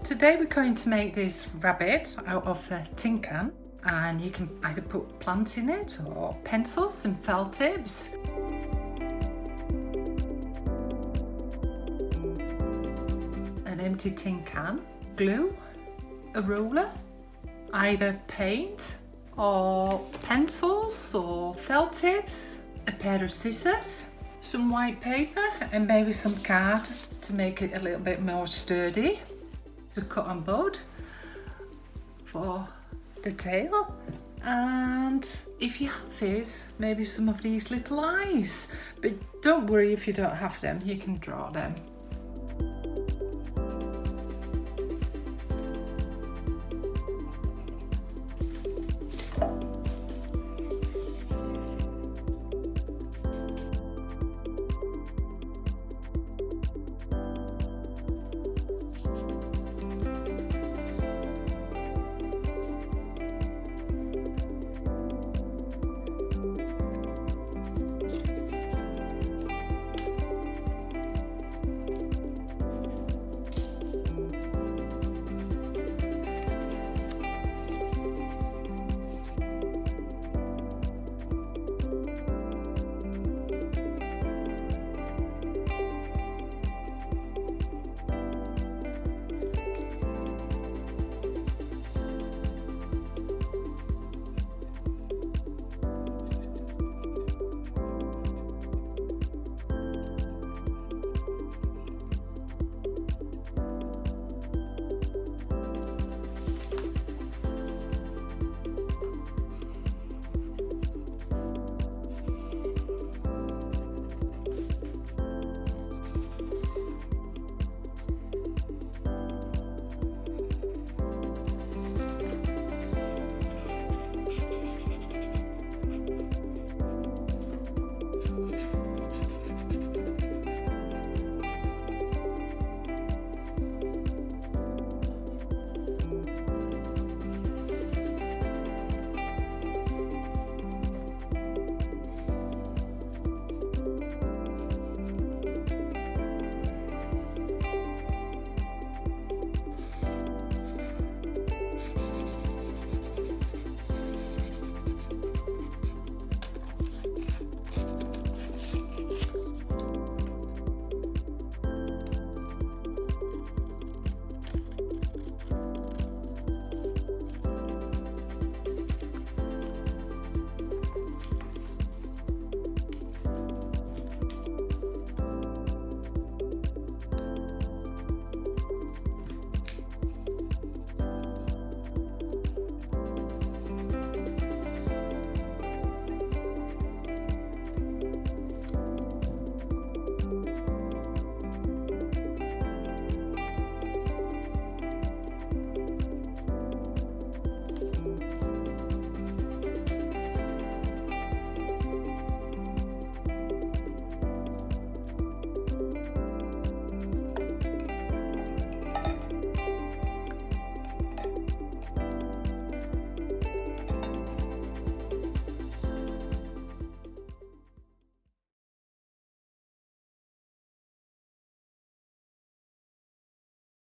Today we're going to make this rabbit out of a tin can, and you can either put plants in it or pencils and felt tips. An empty tin can, glue, a ruler, either paint or pencils or felt tips, a pair of scissors, some white paper and maybe some card to make it a little bit more sturdy, to cut on board for the tail, and if you have it, maybe some of these little eyes, but don't worry if you don't have them, you can draw them.